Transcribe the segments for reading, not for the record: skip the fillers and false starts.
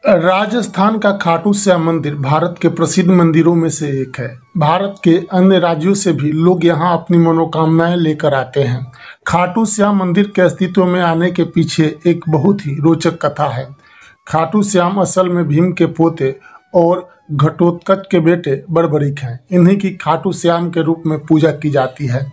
राजस्थान का खाटू श्याम मंदिर भारत के प्रसिद्ध मंदिरों में से एक है। भारत के अन्य राज्यों से भी लोग यहाँ अपनी मनोकामनाएं लेकर आते हैं। खाटू श्याम मंदिर के अस्तित्व में आने के पीछे एक बहुत ही रोचक कथा है। खाटू श्याम असल में भीम के पोते और घटोत्कच के बेटे बड़बड़िक हैं। इन्हीं की खाटू श्याम के रूप में पूजा की जाती है।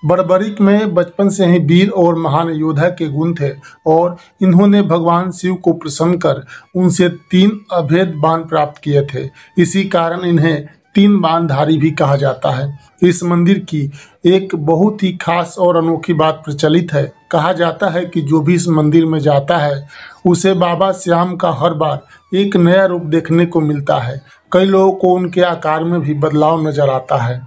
बड़बड़िक में बचपन से ही वीर और महान योद्धा के गुण थे और इन्होंने भगवान शिव को प्रसन्न कर उनसे 3 अभेद बाण प्राप्त किए थे। इसी कारण इन्हें 3 बाणधारी भी कहा जाता है। इस मंदिर की एक बहुत ही खास और अनोखी बात प्रचलित है। कहा जाता है कि जो भी इस मंदिर में जाता है उसे बाबा श्याम का हर बार एक नया रूप देखने को मिलता है। कई लोगों को उनके आकार में भी बदलाव नजर आता है।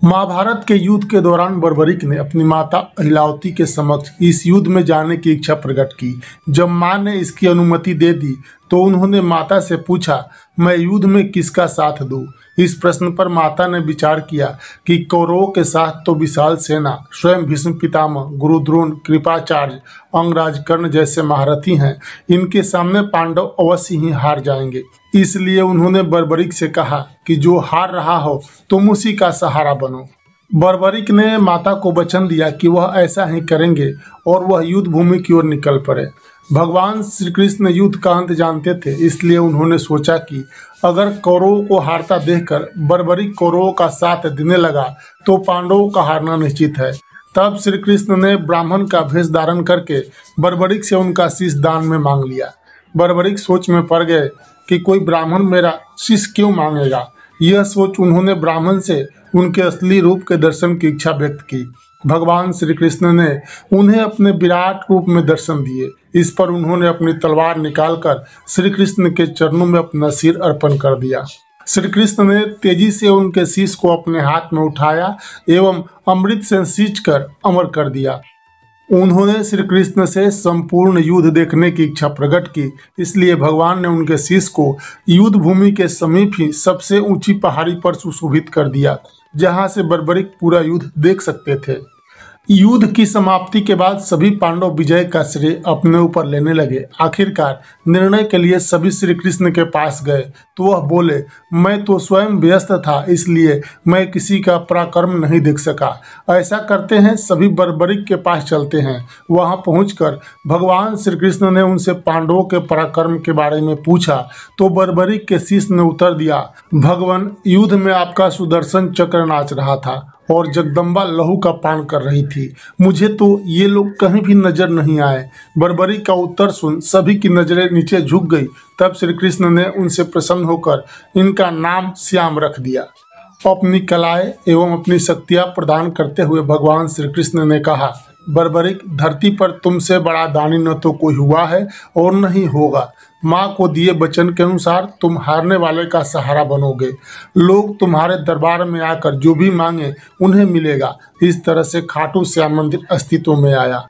महाभारत के युद्ध के दौरान बड़बड़िक ने अपनी माता अहिलावती के समक्ष इस युद्ध में जाने की इच्छा प्रकट की। जब मां ने इसकी अनुमति दे दी तो उन्होंने माता से पूछा, मैं युद्ध में किसका साथ दूं? इस प्रश्न पर माता ने विचार किया कि कौरवों के साथ तो विशाल सेना, स्वयं भीष्म पितामह, गुरु द्रोण, कृपाचार्य, अंगराज कर्ण जैसे महारथी हैं। इनके सामने पांडव अवश्य ही हार जाएंगे। इसलिए उन्होंने बड़बड़िक से कहा कि जो हार रहा हो तुम उसी का सहारा बनो। बड़बड़िक ने माता को वचन दिया कि वह ऐसा ही करेंगे और वह युद्ध भूमि की ओर निकल पड़े। भगवान श्री कृष्ण युद्ध का अंत जानते थे, इसलिए उन्होंने सोचा कि अगर कौरवों को हारता देखकर बड़बड़िक कौरवों का साथ देने लगा तो पांडवों का हारना निश्चित है। तब श्री कृष्ण ने ब्राह्मण का भेष धारण करके बड़बड़िक से उनका शीश दान में मांग लिया। बड़बड़िक सोच में पड़ गए कि कोई ब्राह्मण मेरा शीश क्यों मांगेगा। यह सोच उन्होंने ब्राह्मण से उनके असली रूप के दर्शन की इच्छा व्यक्त की। भगवान श्री कृष्ण ने उन्हें अपने विराट रूप में दर्शन दिए। इस पर उन्होंने अपनी तलवार निकालकर श्री कृष्ण के चरणों में अपना सिर अर्पण कर दिया। श्री कृष्ण ने तेजी से उनके शीश को अपने हाथ में उठाया एवं अमृत से सींचकर अमर कर दिया। उन्होंने श्री कृष्ण से संपूर्ण युद्ध देखने की इच्छा प्रकट की, इसलिए भगवान ने उनके शीश को युद्ध भूमि के समीप ही सबसे ऊंची पहाड़ी पर सुशोभित कर दिया, जहां से बड़बड़िक पूरा युद्ध देख सकते थे। युद्ध की समाप्ति के बाद सभी पांडव विजय का श्रेय अपने ऊपर लेने लगे। आखिरकार निर्णय के लिए सभी श्री कृष्ण के पास गए तो वह बोले, मैं तो स्वयं व्यस्त था, इसलिए मैं किसी का पराक्रम नहीं देख सका। ऐसा करते हैं, सभी बड़बड़िक के पास चलते हैं। वहां पहुंचकर भगवान श्री कृष्ण ने उनसे पांडवों के पराक्रम के बारे में पूछा तो बड़बड़िक के शिष्य ने उत्तर दिया, भगवान, युद्ध में आपका सुदर्शन चक्र नाच रहा था और जगदम्बा लहू का पान कर रही थी। मुझे तो ये लोग कहीं भी नजर नहीं आए। बड़बड़िक का उत्तर सुन सभी की नजरें नीचे झुक गई। तब श्री कृष्ण ने उनसे प्रसन्न होकर इनका नाम श्याम रख दिया। अपनी कलाएं एवं अपनी शक्तियां प्रदान करते हुए भगवान श्री कृष्ण ने कहा, बड़बड़िक, धरती पर तुमसे बड़ा दानी न तो कोई हुआ है और न ही होगा। माँ को दिए वचन के अनुसार तुम हारने वाले का सहारा बनोगे। लोग तुम्हारे दरबार में आकर जो भी मांगे उन्हें मिलेगा। इस तरह से खाटू श्याम मंदिर अस्तित्व में आया।